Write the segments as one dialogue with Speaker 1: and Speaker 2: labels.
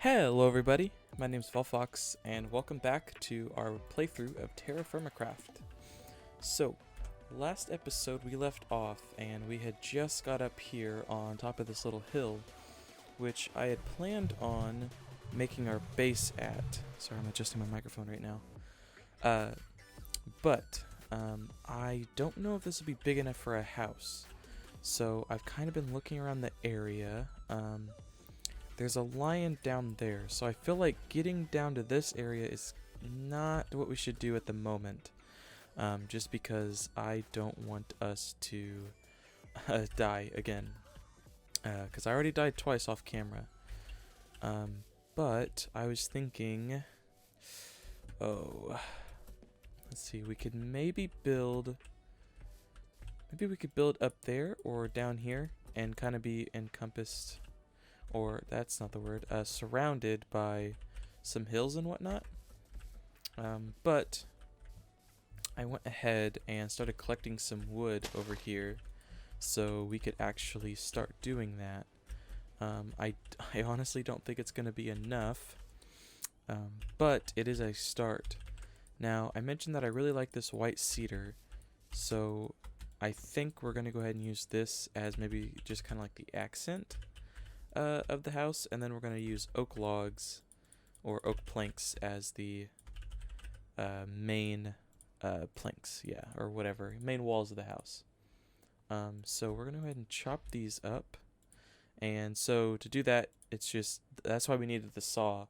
Speaker 1: Hello everybody, my name is Volfox, and welcome back to our playthrough of TerraFirmaCraft. So, last episode we left off, and we had just got up here on top of this little hill, which I had planned on making our base at. Sorry, I'm adjusting my microphone right now. But I don't know if this will be big enough for a house. So I've kind of been looking around the area. There's a lion down there, so I feel like getting down to this area is not what we should do at the moment. Just because I don't want us to die again. Because I already died twice off camera. But I was thinking, let's see, we could maybe build up there or down here and kind of be encompassed, or that's not the word, surrounded by some hills and whatnot. But I went ahead and started collecting some wood over here so we could actually start doing that. I honestly don't think it's going to be enough, but it is a start. Now, I mentioned that I really like this white cedar, so I think we're going to go ahead and use this as maybe just kind of like the accent of the house, and then we're going to use oak logs or oak planks as the main planks, or whatever, main walls of the house. So we're going to go ahead and chop these up, and so to do that, that's why we needed the saw.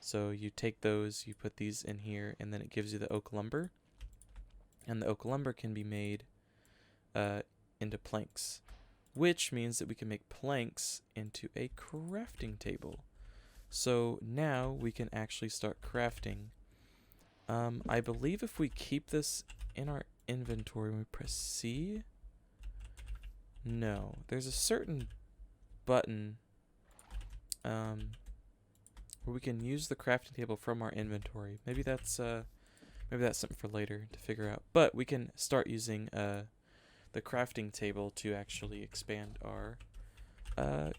Speaker 1: So you take those, you put these in here, and then it gives you the oak lumber, and the oak lumber can be made into planks, which means that we can make planks into a crafting table. So now we can actually start crafting. I believe if we keep this in our inventory when we press C, no, there's a certain button where we can use the crafting table from our inventory. Maybe that's something for later to figure out. But we can start using the crafting table to actually expand our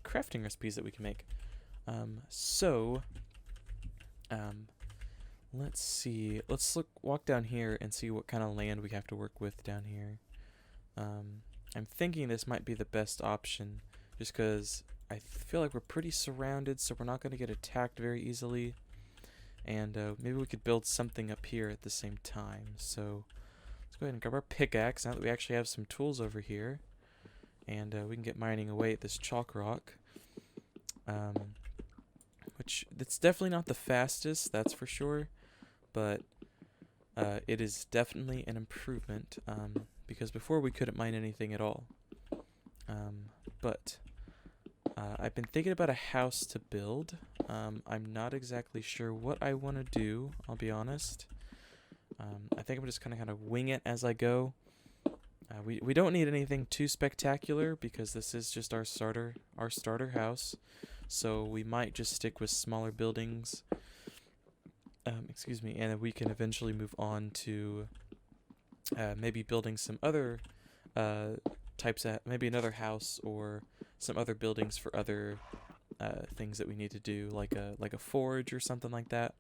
Speaker 1: crafting recipes that we can make. Let's see. Let's walk down here and see what kind of land we have to work with down here. I'm thinking this might be the best option, just because I feel like we're pretty surrounded, so we're not going to get attacked very easily. And maybe we could build something up here at the same time. So let's go ahead and grab our pickaxe now that we actually have some tools over here. And we can get mining away at this chalk rock. Which, it's definitely not the fastest, that's for sure. But it is definitely an improvement. Because before we couldn't mine anything at all. I've been thinking about a house to build. I'm not exactly sure what I want to do, I'll be honest. I think I'm just kind of wing it as I go. We don't need anything too spectacular because this is just our starter house. So we might just stick with smaller buildings. Excuse me, and we can eventually move on to maybe building some other types of, maybe another house or some other buildings for other things that we need to do, like a forge or something like that.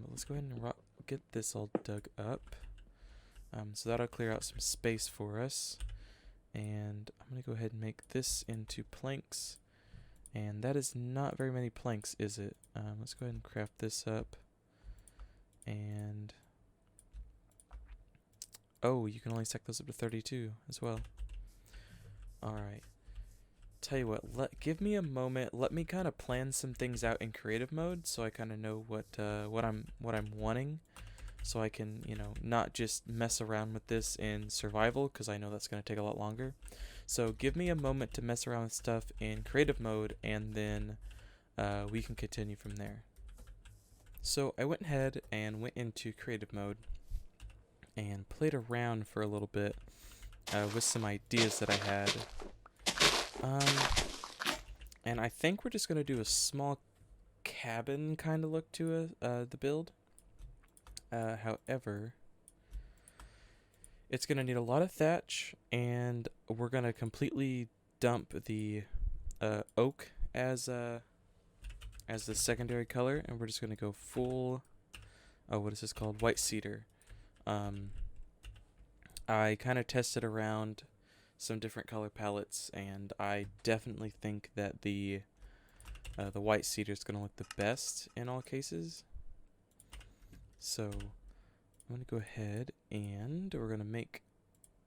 Speaker 1: Let's go ahead and get this all dug up. So that'll clear out some space for us. And I'm going to go ahead and make this into planks. And that is not very many planks, is it? Let's go ahead and craft this up. And oh, you can only stack those up to 32 as well. Alright. Tell you what, give me a moment. Let me kind of plan some things out in creative mode so I kind of know what I'm wanting, so I can, not just mess around with this in survival, because I know that's going to take a lot longer. So give me a moment to mess around with stuff in creative mode, and then we can continue from there. So I went ahead and went into creative mode and played around for a little bit with some ideas that I had. And I think we're just going to do a small cabin kind of look to the build. However, it's going to need a lot of thatch, and we're going to completely dump the oak as as the secondary color, and we're just going to go full, oh, what is this called? White cedar. I kind of tested around some different color palettes, and I definitely think that the white cedar is going to look the best in all cases. So I'm going to go ahead and we're going to make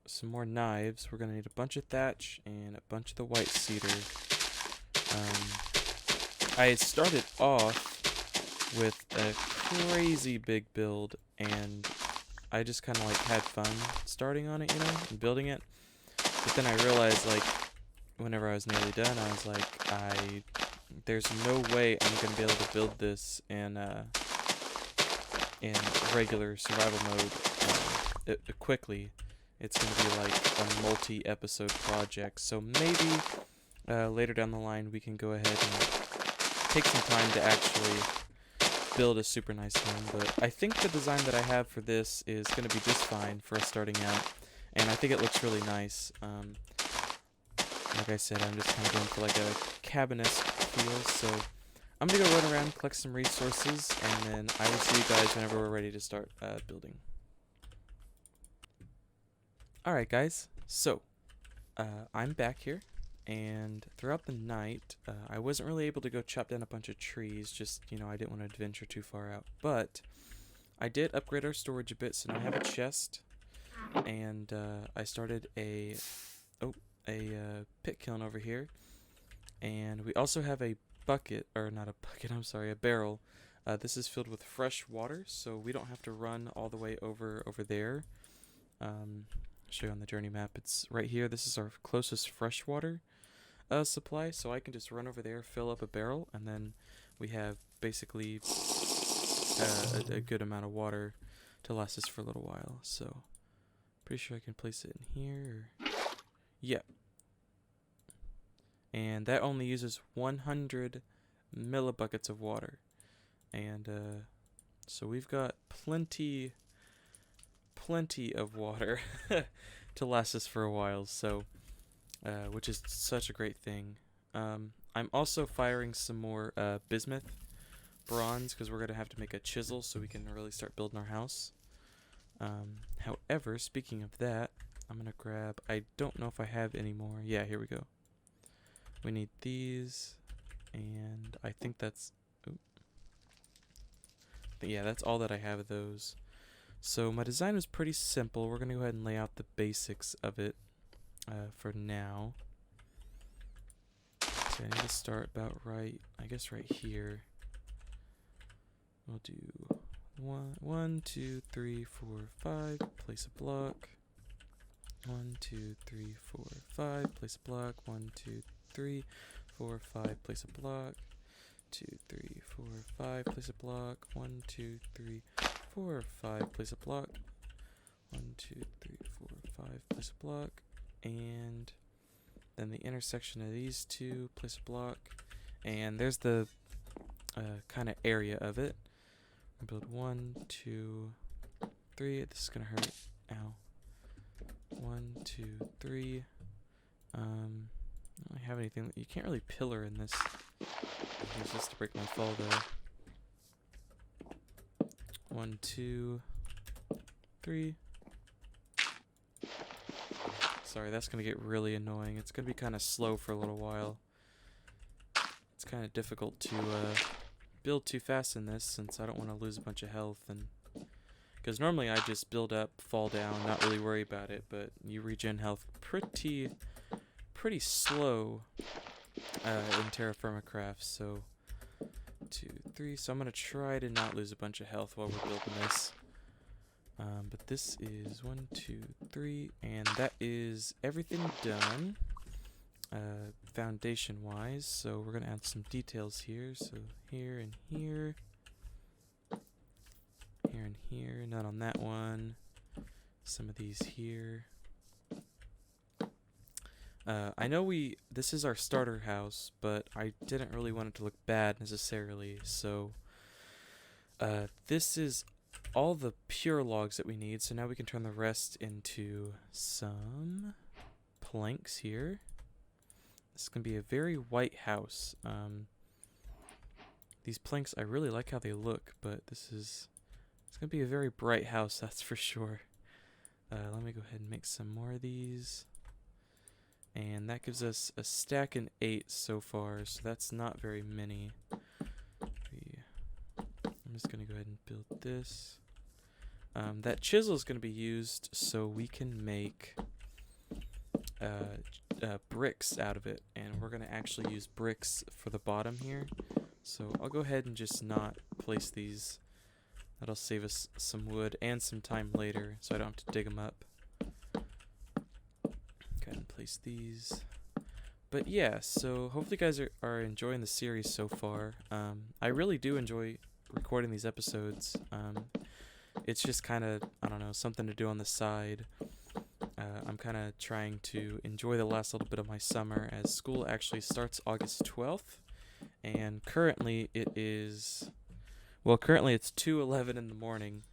Speaker 1: some more knives. We're going to need a bunch of thatch and a bunch of the white cedar. I had started off with a crazy big build, and I just kind of like had fun starting on it, you know, and building it. But then I realized, like, whenever I was nearly done, I was like, there's no way I'm gonna be able to build this in regular survival mode quickly. It's gonna be like a multi-episode project. So maybe later down the line we can go ahead and take some time to actually build a super nice home. But I think the design that I have for this is gonna be just fine for us starting out, and I think it looks really nice. Like I said, I'm just kind of going for like a cabin-esque feel, so I'm going to go run around, collect some resources, and then I will see you guys whenever we're ready to start building. Alright guys, so I'm back here, and throughout the night, I wasn't really able to go chop down a bunch of trees, just, you know, I didn't want to venture too far out, but I did upgrade our storage a bit, so now I have a chest, and I started a pit kiln over here, and we also have a bucket, or not a bucket, I'm sorry, a barrel. This is filled with fresh water, so we don't have to run all the way over there. I'll show you on the journey map. It's right here. This is our closest freshwater supply, so I can just run over there, fill up a barrel, and then we have basically a good amount of water to last us for a little while. So pretty sure I can place it in here. Yeah. And that only uses 100 millibuckets of water. And so we've got plenty of water to last us for a while, so which is such a great thing. I'm also firing some more bismuth bronze, because we're going to have to make a chisel so we can really start building our house. However, speaking of that, I'm going to grab, I don't know if I have any more. Yeah, here we go. We need these, and I think that's, yeah, that's all that I have of those. So my design was pretty simple. We're going to go ahead and lay out the basics of it for now. So I need to start about right, I guess right here. We'll do 1, 2, 3, 4, 5, place a block. 1, 2, 3, 4, 5, place a block. 1, 2, 3, 4, 5, place a block. 2, 3, 4, 5, place a block. 1, 2, 3, 4, 5, place a block. 1, 2, 3, 4, 5, place a block. And then the intersection of these two, place a block. And there's the kind of area of it. I build 1, 2, 3. This is gonna hurt. Ow. 1, 2, 3. I don't really have anything. You can't really pillar in this. Use this to break my fall though. 1, 2, 3. Sorry, that's gonna get really annoying. It's gonna be kind of slow for a little while. It's kind of difficult to build too fast in this, since I don't want to lose a bunch of health, and because normally I just build up, fall down, not really worry about it, but you regen health pretty slow in TerraFirmaCraft. So 2, 3. So I'm gonna try to not lose a bunch of health while we're building this. But this is 1, 2, 3, and that is everything done foundation wise. So we're gonna add some details here. So here and here. Here and here, not on that one. Some of these here. I know this is our starter house, but I didn't really want it to look bad necessarily, so this is all the pure logs that we need, so now we can turn the rest into some planks here. This is going to be a very white house. These planks, I really like how they look, but it's going to be a very bright house, that's for sure. Let me go ahead and make some more of these. And that gives us a stack and 8 so far, so that's not very many. I'm just going to go ahead and build this. That chisel is going to be used so we can make bricks out of it, and we're going to actually use bricks for the bottom here. So I'll go ahead and just not place these. That'll save us some wood and some time later, so I don't have to dig them up. Go ahead and place these. But yeah, so hopefully you guys are enjoying the series so far. I really do enjoy recording these episodes. It's just kind of, I don't know, something to do on the side. I'm kind of trying to enjoy the last little bit of my summer, as school actually starts August 12th. And currently it's 2:11 in the morning,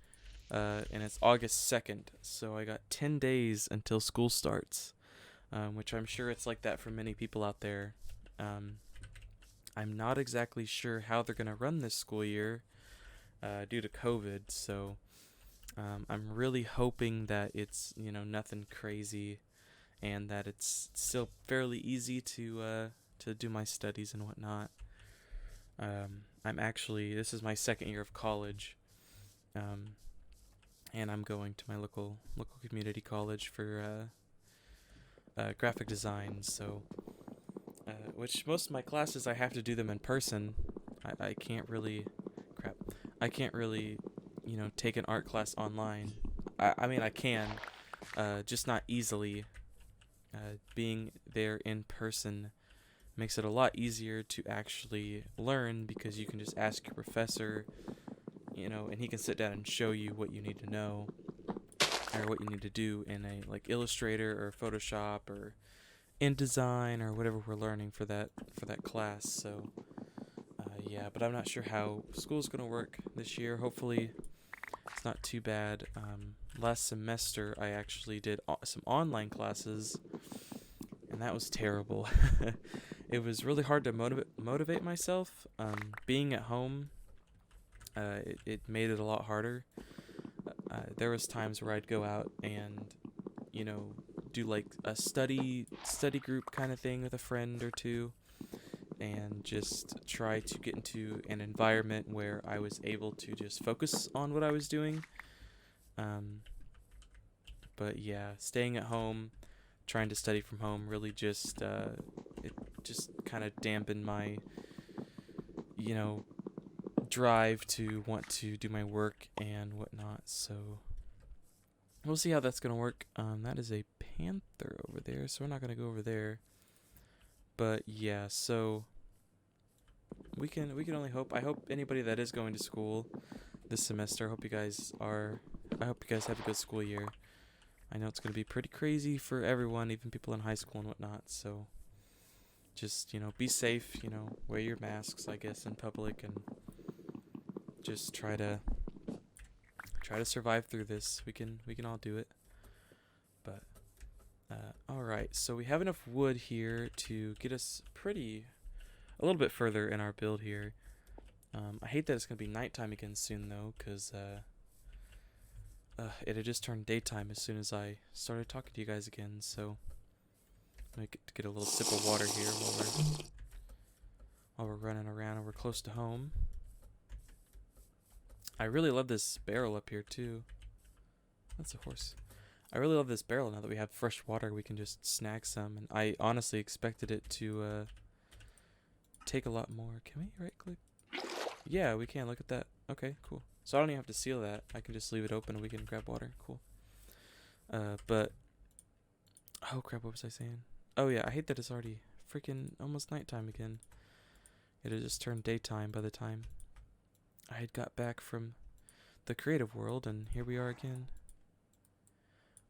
Speaker 1: and it's August 2nd. So I got 10 days until school starts, which I'm sure it's like that for many people out there. I'm not exactly sure how they're going to run this school year due to COVID, so I'm really hoping that it's, nothing crazy, and that it's still fairly easy to do my studies and whatnot. This is my second year of college, and I'm going to my local community college for graphic design, so which most of my classes I have to do them in person. I can't really take an art class online. I mean I can, just not easily. Being there in person makes it a lot easier to actually learn, because you can just ask your professor, and he can sit down and show you what you need to know, or what you need to do in a Illustrator or Photoshop or InDesign or whatever we're learning for that class. So yeah, but I'm not sure how school's gonna work this year. Hopefully it's not too bad. Last semester I actually did some online classes, and that was terrible. It was really hard to motivate myself. Being at home, it made it a lot harder. There was times where I'd go out and, do a study group kind of thing with a friend or two, and just try to get into an environment where I was able to just focus on what I was doing. But yeah, staying at home, trying to study from home really just it just kind of dampened my drive to want to do my work and whatnot. So we'll see how that's gonna work. That is a panther over there, so we're not gonna go over there. But yeah, so we can only hope. I hope anybody that is going to school this semester, I hope you guys have a good school year. I know it's going to be pretty crazy for everyone, even people in high school and whatnot, so just, be safe, wear your masks, I guess, in public, and just try to survive through this. We can all do it. But alright, so we have enough wood here to get us a little bit further in our build here. I hate that it's going to be nighttime again soon, though, because it had just turned daytime as soon as I started talking to you guys again, so I'm going to get a little sip of water here while we're running around, and we're close to home. I really love this barrel up here, too. That's a horse. I really love this barrel now that we have fresh water. We can just snag some, and I honestly expected it to take a lot more. Can we right-click? Yeah, we can. Look at that. Okay, cool. So I don't even have to seal that. I can just leave it open and we can grab water. Cool. But oh crap, what was I saying? Oh yeah, I hate that it's already freaking almost nighttime again. It had just turned daytime by the time I had got back from the creative world, and here we are again.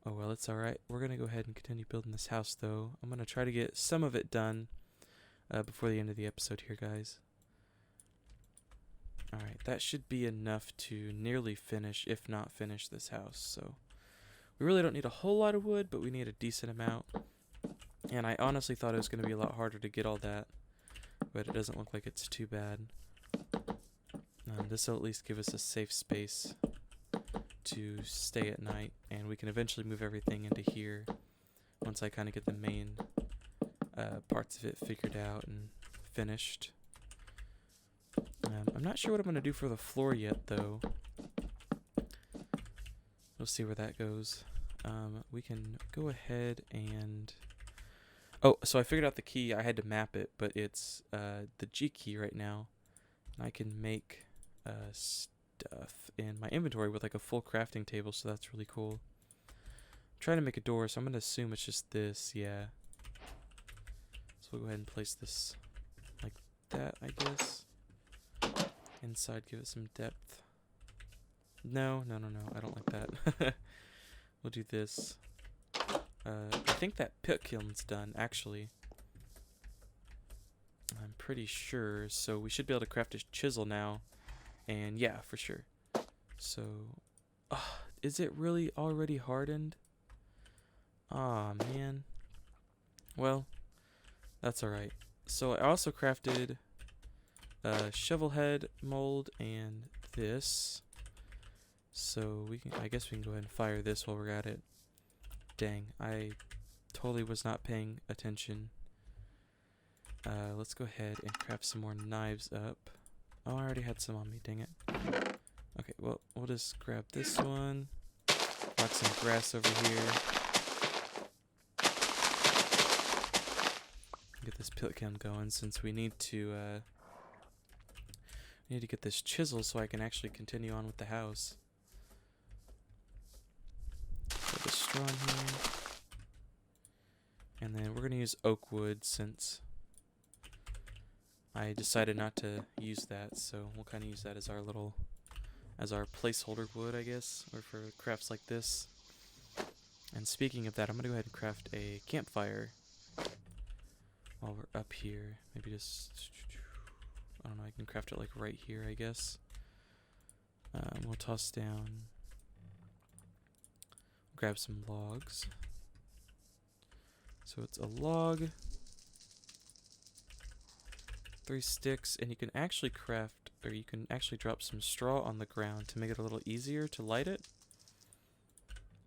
Speaker 1: Oh well, it's alright. We're gonna go ahead and continue building this house, though. I'm gonna try to get some of it done before the end of the episode here, guys. Alright, that should be enough to nearly finish, if not finish, this house. So we really don't need a whole lot of wood, but we need a decent amount. And I honestly thought it was going to be a lot harder to get all that, but it doesn't look like it's too bad. This will at least give us a safe space to stay at night, and we can eventually move everything into here once I kind of get the main parts of it figured out and finished. I'm not sure what I'm going to do for the floor yet, though. We'll see where that goes. We can go ahead and... Oh, so I figured out the key. I had to map it, but it's the G key right now. And I can make stuff in my inventory with like a full crafting table, so that's really cool. I'm trying to make a door, so I'm going to assume it's just this, yeah. So we'll go ahead and place this like that, I guess. Inside, give it some depth. No, I don't like that. We'll do this. I think that pit kiln's done, actually. I'm pretty sure. So we should be able to craft a chisel now. And yeah, for sure. So, is it really already hardened? Aw, man. Well, that's alright. So I also crafted a shovel head mold and this. So we can, I guess we can go ahead and fire this while we're at it. Dang, I totally was not paying attention. Let's go ahead and craft some more knives up. Oh, I already had some on me, dang it. Okay, well, we'll just grab this one. Knock some grass over here. Get this pit kiln going since we need to get this chisel so I can actually continue on with the house. Put the straw in here. And then we're going to use oak wood since I decided not to use that, so we'll kind of use that as our little, as our placeholder wood, I guess, or for crafts like this. And speaking of that, I'm going to go ahead and craft a campfire while we're up here. Maybe just, I don't know, I can craft it like right here, I guess. We'll toss down, grab some logs. So it's a log, 3 sticks, and you can actually craft, or you can actually drop some straw on the ground to make it a little easier to light it.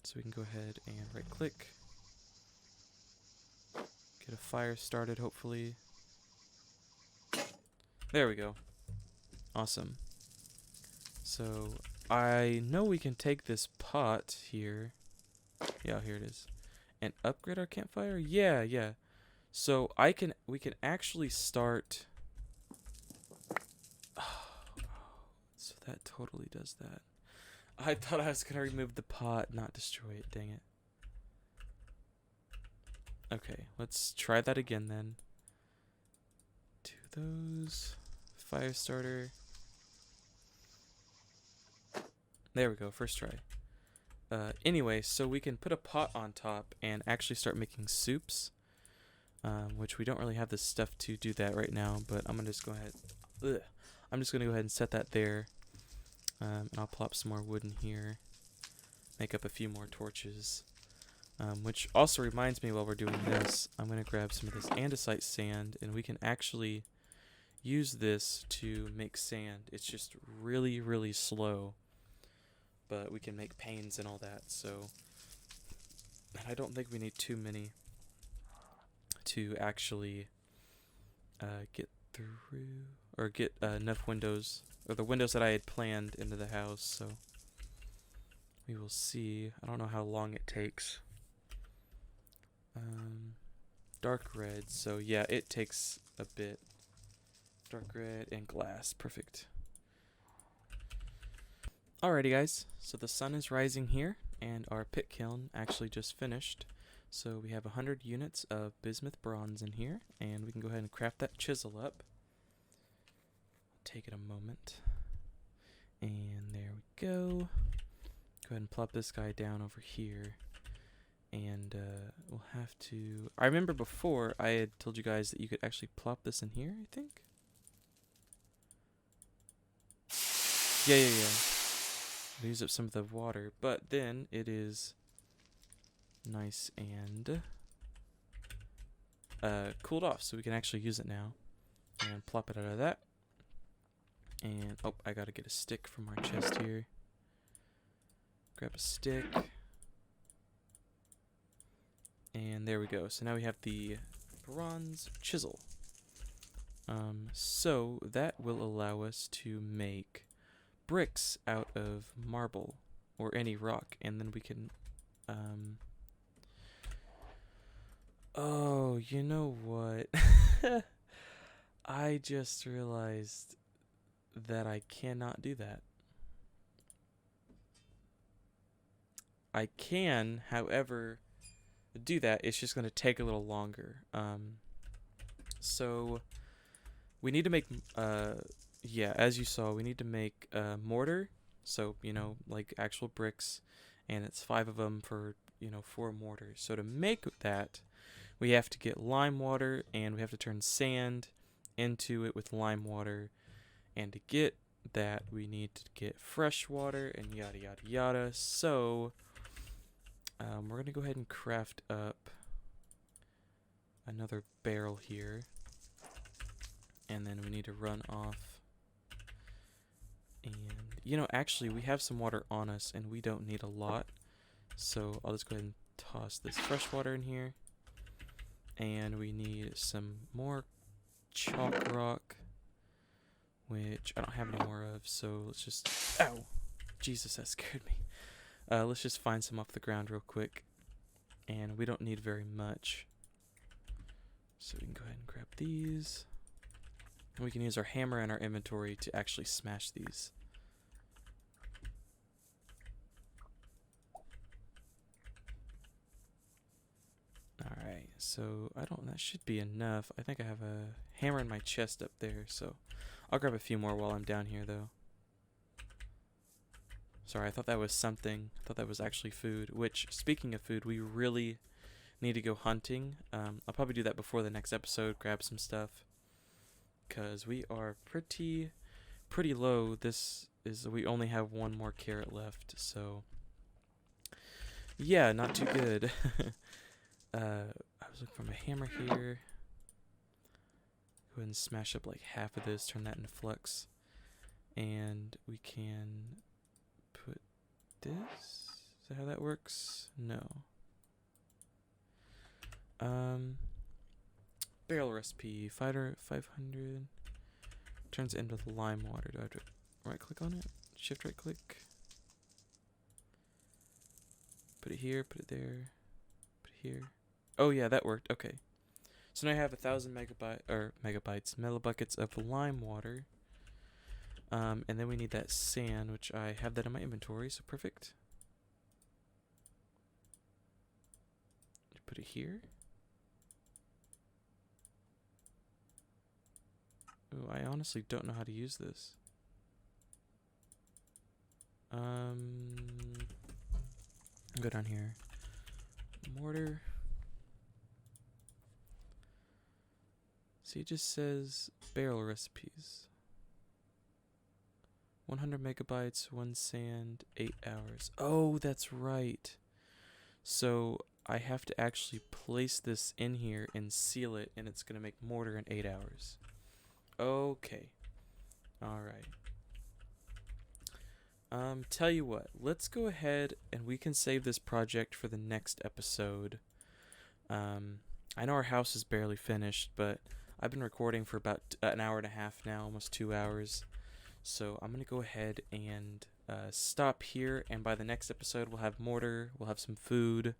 Speaker 1: So we can go ahead and right click, get a fire started hopefully. There we go. Awesome. So I know we can take this pot here. Yeah, here it is. And upgrade our campfire? Yeah. So we can actually start. So that totally does that. I thought I was gonna remove the pot, not destroy it, dang it. Okay, let's try that again then. Do those. Fire starter. There we go, first try. Anyway, so we can put a pot on top and actually start making soups, which we don't really have the stuff to do that right now, but I'm gonna just go ahead. I'm just gonna go ahead and set that there, and I'll plop some more wood in here, make up a few more torches, which also reminds me while we're doing this, I'm gonna grab some of this andesite sand, and we can actually use this to make sand. It's just really, really slow. But we can make panes and all that, so I don't think we need too many to actually get through, or get enough windows, or the windows that I had planned into the house, so we will see. I don't know how long it takes. Dark red, so yeah, it takes a bit. Dark red and glass, perfect. Alrighty guys, so the sun is rising here, and our pit kiln actually just finished. So we have 100 units of bismuth bronze in here, and we can go ahead and craft that chisel up. Take it a moment. And there we go. Go ahead and plop this guy down over here. And we'll have to... I remember before I had told you guys that you could actually plop this in here, I think? Yeah. Use up some of the water, but then it is nice and cooled off, so we can actually use it now. And plop it out of that. And, oh, I gotta get a stick from our chest here. Grab a stick. And there we go. So now we have the bronze chisel. So that will allow us to make bricks out of marble or any rock, and then we can oh, you know what? I just realized that I cannot do that. I can, however, do that. It's just going to take a little longer. So we need to make yeah, as you saw, we need to make mortar, so, you know, like actual bricks, and it's 5 of them for, you know, 4 mortars. So to make that, we have to get lime water, and we have to turn sand into it with lime water, and to get that, we need to get fresh water, and yada yada yada. So we're going to go ahead and craft up another barrel here, and then we need to run off. And, you know, actually, we have some water on us, and we don't need a lot. So I'll just go ahead and toss this fresh water in here. And we need some more chalk rock, which I don't have any more of. So let's just... Ow! Jesus, that scared me. Let's just find some off the ground real quick. And we don't need very much. So we can go ahead and grab these. And we can use our hammer in our inventory to actually smash these. Alright, so that should be enough. I think I have a hammer in my chest up there, so I'll grab a few more while I'm down here, though. Sorry, I thought that was something. I thought that was actually food, which, speaking of food, we really need to go hunting. I'll probably do that before the next episode, grab some stuff. Because we are pretty low. We only have 1 more carrot left, so yeah, not too good. I was looking for my hammer here. Go ahead and smash up like half of this, turn that into flux, and we can put this. Is that how that works? No. Barrel recipe, fighter 500, turns it into the lime water. Do I have to right click on it? Shift right click. Put it here, put it there, put it here. Oh yeah, that worked, okay. So now I have 1,000 millibuckets of lime water. And then we need that sand, which I have that in my inventory, so perfect. Put it here. Ooh, I honestly don't know how to use this. Go down here. Mortar. See, it just says barrel recipes. 100 megabytes, 1 sand, 8 hours. Oh, that's right. So I have to actually place this in here and seal it, and it's going to make mortar in 8 hours. Okay. Alright. Tell you what, let's go ahead and we can save this project for the next episode. I know our house is barely finished, but I've been recording for about an hour and a half now, almost 2 hours. So I'm going to go ahead and stop here, and by the next episode we'll have mortar, we'll have some food,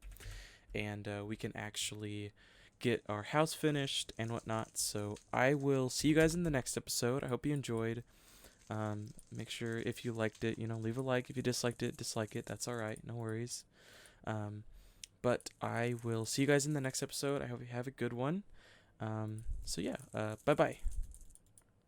Speaker 1: and we can actually get our house finished and whatnot. So I will see you guys in the next episode. I hope you enjoyed. Make sure if you liked it, leave a like. If you disliked it, dislike it. That's alright, no worries. But I will see you guys in the next episode. I hope you have a good one. So yeah, bye-bye.